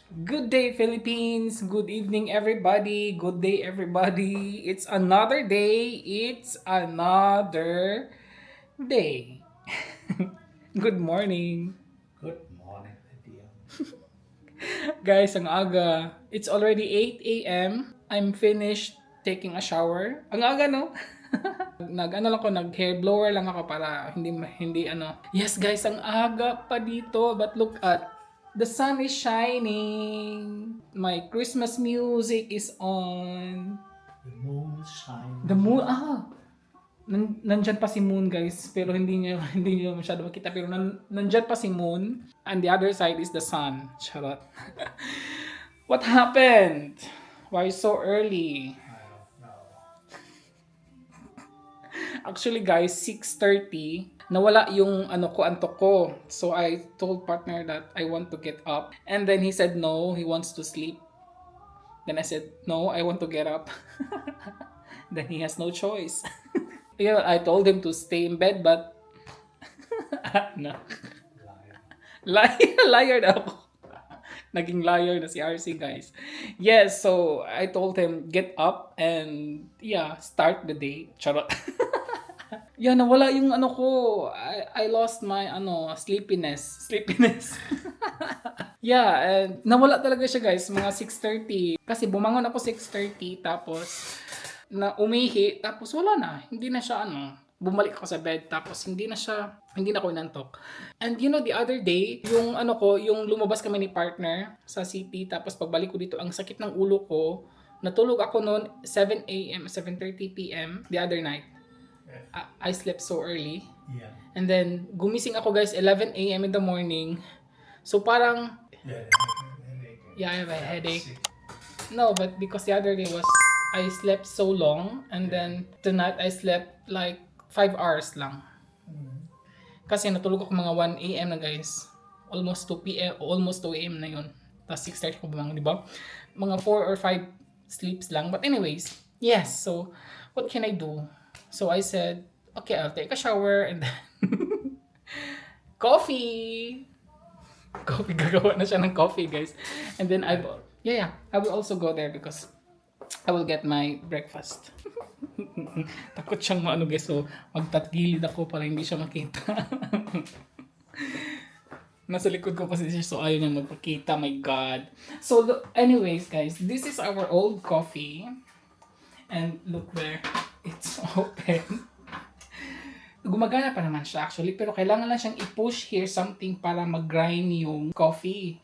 Good day, Philippines. Good evening, everybody. Good day, everybody. It's another day. It's another day. Good morning. Good morning, idea. Guys, ang aga. It's already 8 a.m. I'm finished taking a shower. Ang aga, no? Nag-ano lang ko, nag-hair blower lang ako para hindi ano. Yes, guys, ang aga pa dito. But look at the sun is shining. My Christmas music is on. The moon is shining. The moon, nandyan pa si Moon, guys, pero hindi niyo masyado makita, pero nandyan pa si Moon, and the other side is the sun. Charot. What happened? Why so early? I don't know. Actually, guys, 6:30 nawala yung ano ko, antok ko. So I told partner that I want to get up, and then he said no, he wants to sleep. Then I said no, I want to get up. Then he has no choice. Yeah, I told him to stay in bed, but no. Liar na ako. Naging liar na si RC, guys. Yes, so I told him get up and yeah, start the day. Charot. Yeah, nawala yung ano ko. I lost my sleepiness. Yeah, and nawala talaga siya, guys, mga 6:30. Kasi bumangon ako 6:30 tapos na umihi, tapos wala na. Hindi na siya bumalik ako sa bed, tapos hindi na ako inantok. And you know, the other day, yung lumabas kami ni partner sa city, tapos pagbalik ko dito, ang sakit ng ulo ko. Natulog ako noon 7 a.m., 7:30 p.m. the other night. I slept so early. Yeah. And then, gumising ako, guys, 11 a.m. in the morning. So parang, Yeah, I have a headache. No, but because the other day was, I slept so long, and then tonight I slept like 5 hours lang. Kasi natulog ako mga 1 a.m. na, guys. Almost 2 p.m. Almost 2 a.m. na yun. Tapos 6:30 ko bumangon, di ba? Mga 4 or 5 sleeps lang. But anyways, yes. So, what can I do? So I said, okay, I'll take a shower and then coffee. Gagawa na siya ng coffee, guys. And then I will also go there because I will get my breakfast. Takot siyang guys. So, magtatgilid ako para hindi siya makita. Nasa likod ko kasi siya, so ayaw niya magpakita. My God. So, anyways, guys, this is our old coffee. And look where it's open. Gumagana pa naman siya actually, pero kailangan lang siyang i-push here something para mag-grind yung coffee.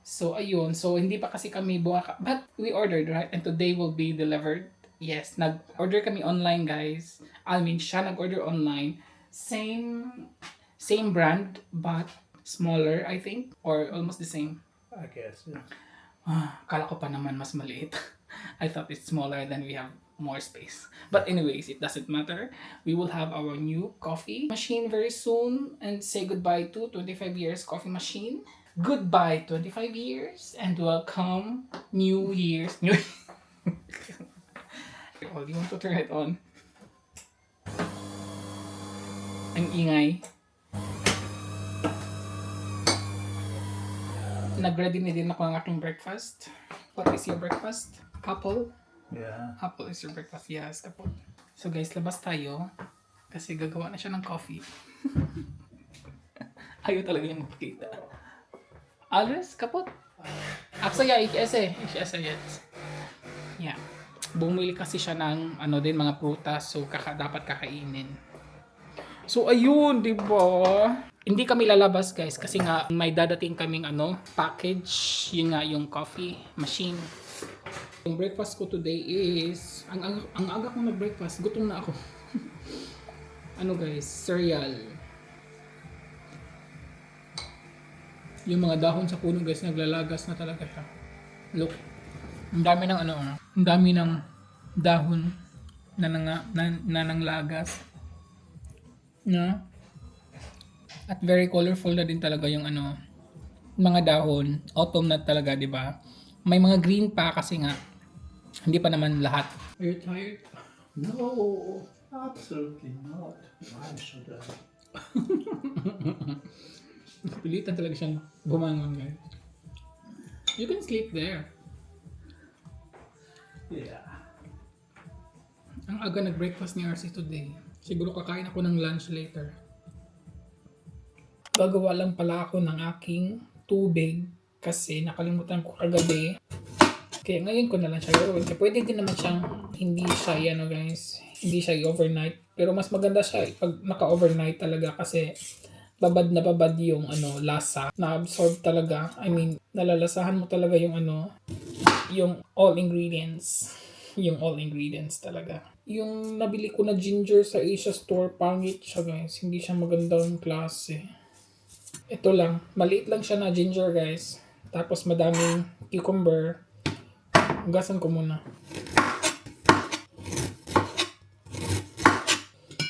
So, ayun. So, hindi pa kasi kami but we ordered, right? And today will be delivered. Yes, nag-order kami online, guys. I mean, siya nag-order online. Same brand, but smaller, I think. Or almost the same. I guess. Yeah. Kala ko pa naman mas maliit. I thought it's smaller, than we have more space. But anyways, it doesn't matter. We will have our new coffee machine very soon and say goodbye to 25 years coffee machine. Goodbye 25 years and welcome New Year's. Oh, you want to turn it on? Ang ingay. Nag-ready na din ako ng aking breakfast. What is your breakfast? Apple? Yeah. Apple is your breakfast. Yes, apple. So guys, labas tayo. Kasi gagawa na siya ng coffee. Ayaw talaga yung magpakita. Alles kapot? Actually, yeah, ich esse jetzt. Yeah. Bumili kasi siya ng mga prutas, so dapat kakainin. So ayun, di ba? Hindi kami lalabas, guys, kasi nga may dadating kaming package. Yun nga yung coffee machine. Yung breakfast ko today is ang aga kong nag-breakfast, gutom na ako. Guys, cereal. Yung mga dahon sa puno, guys, naglalagas na talaga siya. Look. Ang dami ng ang dami ng dahon na nanglagas. Na? At very colorful na din talaga yung mga dahon. Autumn na talaga, 'di ba? May mga green pa kasi nga hindi pa naman lahat. Are you tired? No, absolutely not. Why should I? Pilitan talaga siyang bumangon, guys. You can sleep there. Yeah. Ang aga nag-breakfast ni RC today. Siguro kakain ako ng lunch later. Gagawa lang pala ako ng aking tubig kasi nakalimutan ko kagabi. Kaya ngayon ko na lang siya gawin. Kaya pwede din naman siyang hindi siya guys. Hindi siya overnight. Pero mas maganda siya pag naka-overnight talaga kasi babad na babad yung lasa. Na-absorb talaga. I mean, nalalasahan mo talaga yung yung all ingredients. Yung all ingredients talaga. Yung nabili ko na ginger sa Asia Store, pangit siya guys. Hindi siya magandang klase. Ito lang. Maliit lang siya na ginger guys. Tapos madaming cucumber. Hugasan ko muna.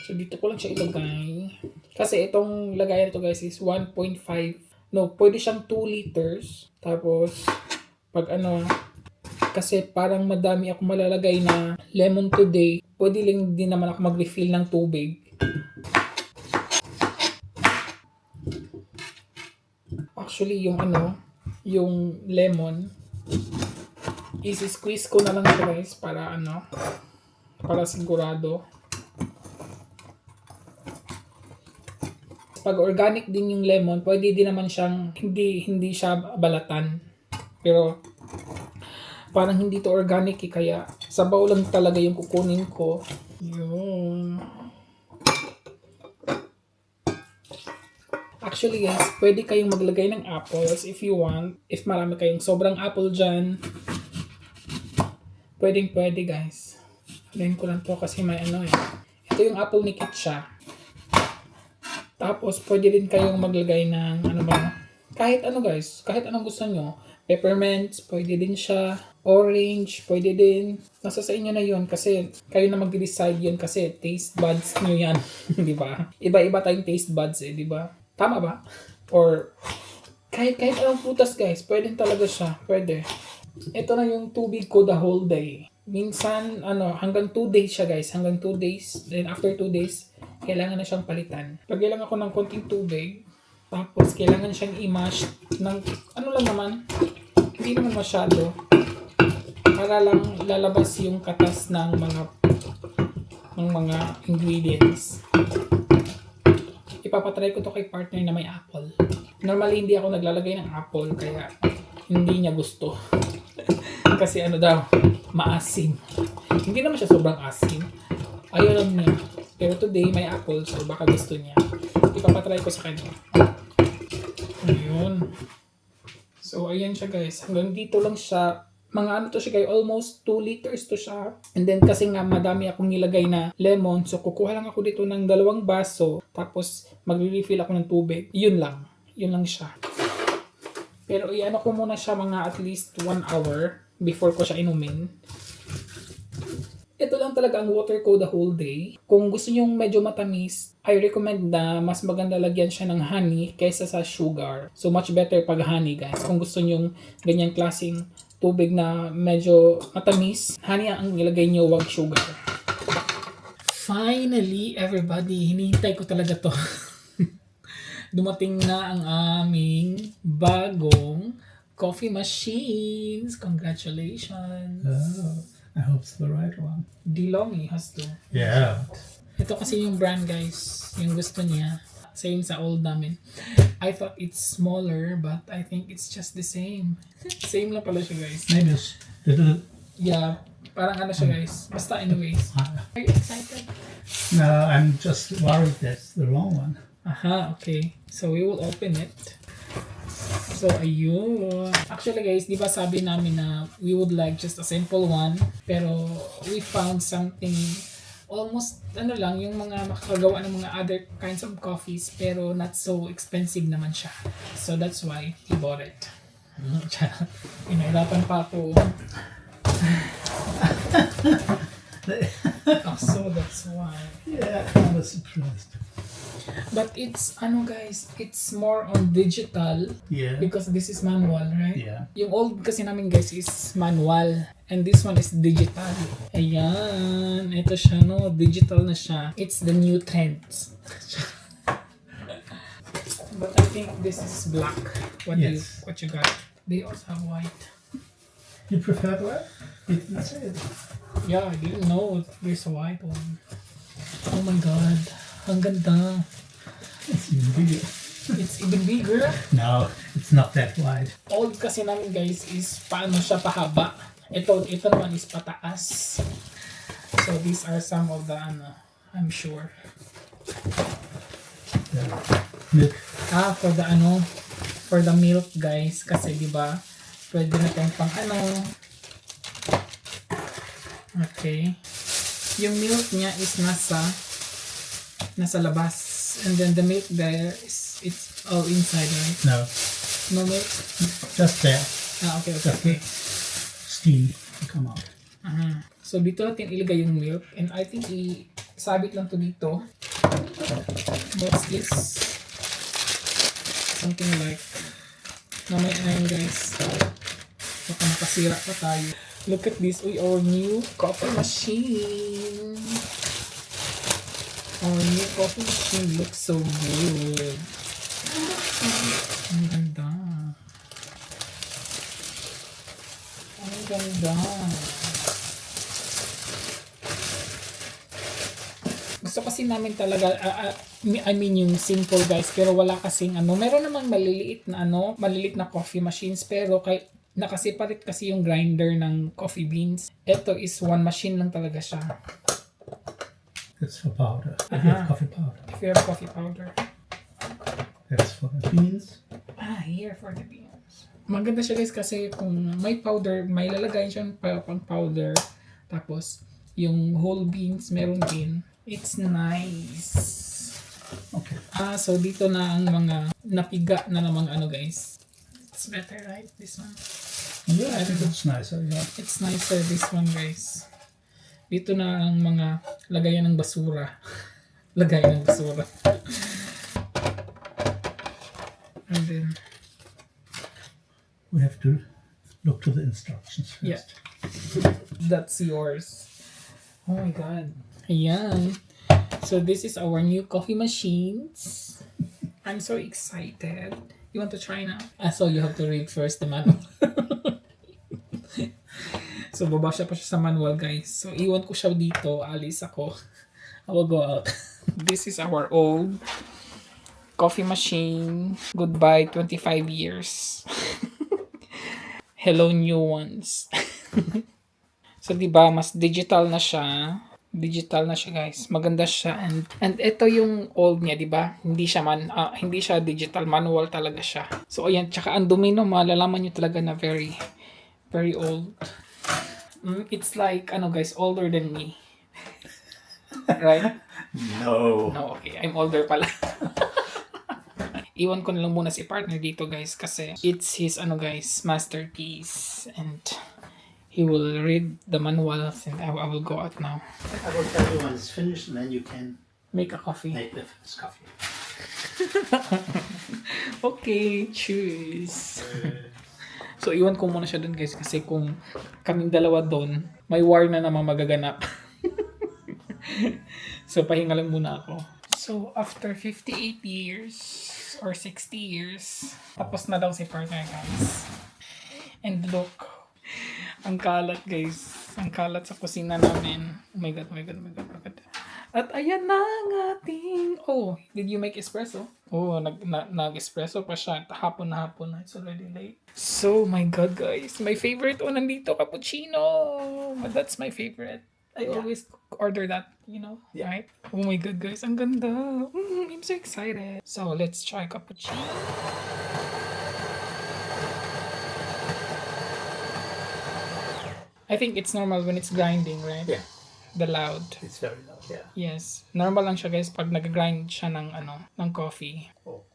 So dito ko lang siya ilagay. Kasi itong lagayan ito guys is 1.5. No, pwede siyang 2 liters. Tapos pag kasi parang madami ako malalagay na lemon today, pwede lang din naman ako mag-refill ng tubig. Actually, yung lemon, isi-squeeze ko na lang siya guys para para sigurado. Pag organic din yung lemon, pwede din naman siyang hindi siya balatan. Pero parang hindi to organic kaya sabaw lang talaga yung kukunin ko. Yun. Actually guys, pwede kayong maglagay ng apples if you want. If marami kayong sobrang apple dyan, pwede guys. Alayin ko lang to kasi may Ito yung apple ni Kitcha. Tapos pwede din kayong maglagay ng kahit guys, kahit anong gusto nyo. Peppermints, pwede din siya. Orange, pwede din. Nasa sa inyo na yun kasi kayo na mag-decide yun kasi taste buds nyo yan. Di ba? Iba-iba tayong taste buds di ba? Tama ba? Or kahit anong putas guys, pwede talaga siya. Pwede. Ito na yung tubig ko the whole day. Minsan, hanggang 2 days siya guys. Hanggang 2 days. Then after 2 days, kailangan na siyang palitan. Lagyan lang ako ng konting tubig. Tapos, kailangan siyang i-mash ng, lang naman, hindi naman masyado. Para lang lalabas yung katas ng mga ingredients. Ipapatry ko to kay partner na may apple. Normally, hindi ako naglalagay ng apple, kaya hindi niya gusto. Kasi maasim. Hindi naman siya sobrang asim. Ayaw lang niya. Pero today, may apple, so baka gusto niya. Ipapatry ko sa kanya. Ayun. So, ayan siya guys. Hanggang dito lang siya. Mga to siya guys. Almost 2 liters to siya. And then kasi nga madami akong nilagay na lemon. So, kukuha lang ako dito ng 2 baso. Tapos, magre-refill ako ng tubig. Yun lang. Yun lang siya. Pero ko muna siya mga at least 1 hour before ko siya inumin. Ito lang talaga ang water ko the whole day. Kung gusto nyo medyo matamis, I recommend na mas maganda lagyan siya ng honey kaysa sa sugar. So much better pag honey guys. Kung gusto nyo ganyang klaseng tubig na medyo matamis, honey ang ilagay nyo, wag sugar. Finally, everybody, hinihintay ko talaga to. Dumating na ang aming bagong coffee machines. Congratulations. Oh, I hope it's the right one. DeLonghi has to. Yeah. Ito kasi yung brand guys, yung gusto niya. Same sa old namin. I thought it's smaller, but I think it's just the same. Same lang pala siya guys. Maybe it's little. Yeah, parang siya guys. Basta anyways. Are you excited? No, I'm just worried that's the wrong one. Aha, okay. So we will open it. So ayun. Actually guys, di ba sabi namin na we would like just a simple one. Pero we found something almost lang yung mga makakagawa ng mga other kinds of coffees pero not so expensive naman siya. So that's why he bought it. Inahirapan pa ako. So that's why. Yeah, I was surprised. But it's guys, it's more on digital. Yeah. Because this is manual, right? Yeah. Yung old kasi namin guys is manual. And this one is digital. Ayan. Ito siya digital na siya. It's the new trend. But I think this is black. What Yes. you got? They also have white. You prefer black? You didn't say it. Yeah, I didn't know there's a white one. Oh my god. Ang ganda. It's even bigger. It's even bigger. No, it's not that wide. Old kasi namin guys is paano siya pahaba. Ito naman is pataas. So these are some of the I'm sure. The milk. For the milk guys kasi 'di ba? Pwede na tayong pang Okay. Yung milk niya is nasa labas, and then the milk there is it's all inside, right? No, No milk. just there. Okay. Steam to come out. So dito natin ilagay yung milk, and I think isabit lang to dito. What's this? Something like mamaya na yun guys. Baka makasira pa tayo. Look at this, our new coffee machine. Our new coffee machine looks so good. Ang ganda. Ang ganda. Gusto kasi namin talaga, I mean yung simple guys, pero wala kasing meron namang maliliit na coffee machines, pero nakaseparate kasi yung grinder ng coffee beans. Ito is one machine lang talaga siya. That's for powder. If you have coffee powder. If you have coffee powder. That's for the beans. Here for the beans. Maganda siya guys kasi kung may powder, may lalagay siya pang powder. Tapos, yung whole beans meron din. It's nice. Okay. So dito na ang mga napiga na namang guys. It's better, right? This one. Yeah, I think it's nicer. Yeah. It's nicer this one guys. Dito na ang mga lagayan ng basura. Lagayan ng basura. And then We have to look to the instructions first. yeah. That's yours. Oh my god. Ayan. So this is our new coffee machines. I'm so excited. You want to try now? So you have to read first the manual. So babasa pa siya sa manual guys. So iwan ko siya dito. Alis ako. I will go out. This is our old coffee machine. Goodbye 25 years. Hello new ones. So diba mas digital na siya. Digital na siya guys. Maganda siya, and ito yung old niya, 'di ba? Hindi siya digital, manual talaga siya. So ayan, tsaka ang dumi no, malalaman niyo talaga na very very old. It's like guys, older than me. Right? No. No, okay. I'm older pala. Iwan ko na lang muna si partner dito guys kasi it's his guys, masterpiece, and he will read the manuals, and I will go out now. I will tell you when it's finished, and then you can Make a coffee. make the finished coffee. Okay, cheers. So, iwan ko muna siya dun guys kasi kung kaming dalawa doon, may war na naman magaganap. So, pahinga lang muna ako. So, after 58 years or 60 years, tapos na daw si partner guys. And look, ang kalat guys. Ang kalat sa kusina namin. Oh my god, oh my god, oh my god, oh my god. At ayan na ang ating... Oh, did you make espresso? Oh, nag-espresso pa siya. Hapon na. It's already late. So, my God, guys. My favorite one nandito, cappuccino. That's my favorite. I always order that, right? Oh my God, guys. Ang ganda. I'm so excited. So, let's try cappuccino. I think it's normal when it's grinding, right? Yeah. The loud. It's very loud. Yeah. Yes. Normal lang siya guys pag nag-grind siya ng coffee. Oh.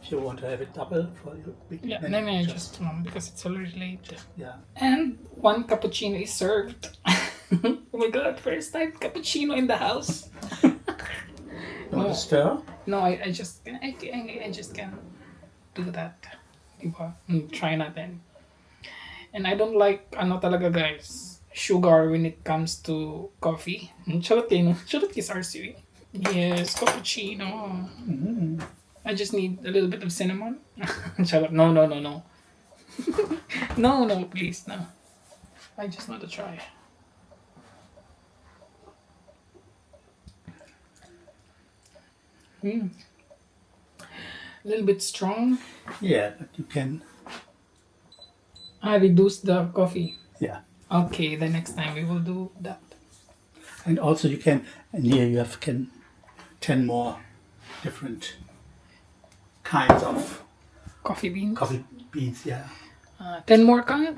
If you want to have it double for your big, Yeah, then no, just because it's already late. yeah. And one cappuccino is served. Oh my god, first time cappuccino in the house. You want No. to stir? No, I just can't do that. Diba? Try natin. And I don't like, ano talaga guys, sugar when it comes to coffee. Charot kayo, no? Charot is RC. Yes, cappuccino. I just need a little bit of cinnamon. Charot. No. No, please, no. I just want to try. A little bit strong. Yeah, but you can. I reduce the coffee. Yeah, Okay, the next time we will do that. and also you can. And here you have 10 more different kinds of Coffee beans. coffee beans. Yeah. 10 more kind?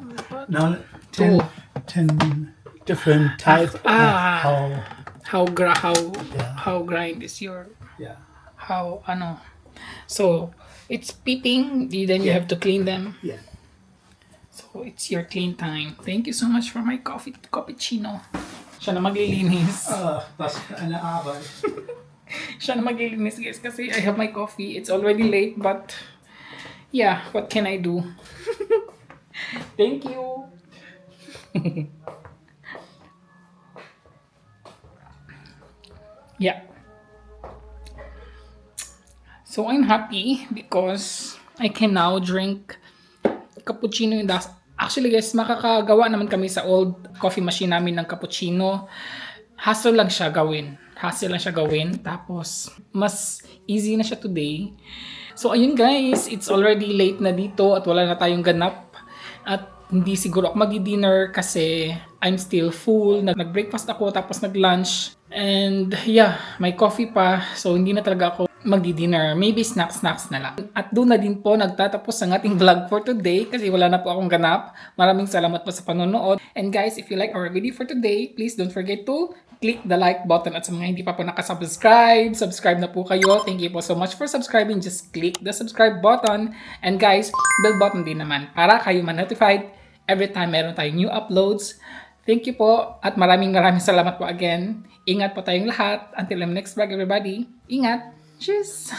Now 10, Two. 10 different types. Ah. How? Yeah. How grind is your Yeah. how ano. So it's peeping, then you Yeah. have to clean them. Yeah. So it's your clean time. Thank you so much for my cappuccino. Siya na maglilinis. Was für eine Arbeit. Siya na maglilinis guys kasi I have my coffee. It's already late but yeah, what can I do? Thank you. Yeah. So I'm happy because I can now drink cappuccino in the... Actually guys, makakagawa naman kami sa old coffee machine namin ng cappuccino. Hassle lang siya gawin. Tapos, mas easy na siya today. So ayun guys, it's already late na dito at wala na tayong ganap. At hindi siguro ako mag-dinner kasi I'm still full. Nag-breakfast ako tapos nag-lunch. And yeah, may coffee pa. So hindi na talaga ako magdi-dinner. Maybe snacks na lang. At doon na din po nagtatapos ang ating vlog for today kasi wala na po akong ganap. Maraming salamat po sa panonood. And guys, if you like our video for today, please don't forget to click the like button at sa mga hindi pa po nakasubscribe, subscribe na po kayo. Thank you po so much for subscribing. Just click the subscribe button. And guys, bell button din naman para kayo ma-notified every time meron tayong new uploads. Thank you po at maraming salamat po again. Ingat po tayong lahat. Until the next vlog everybody. Ingat! Cheers!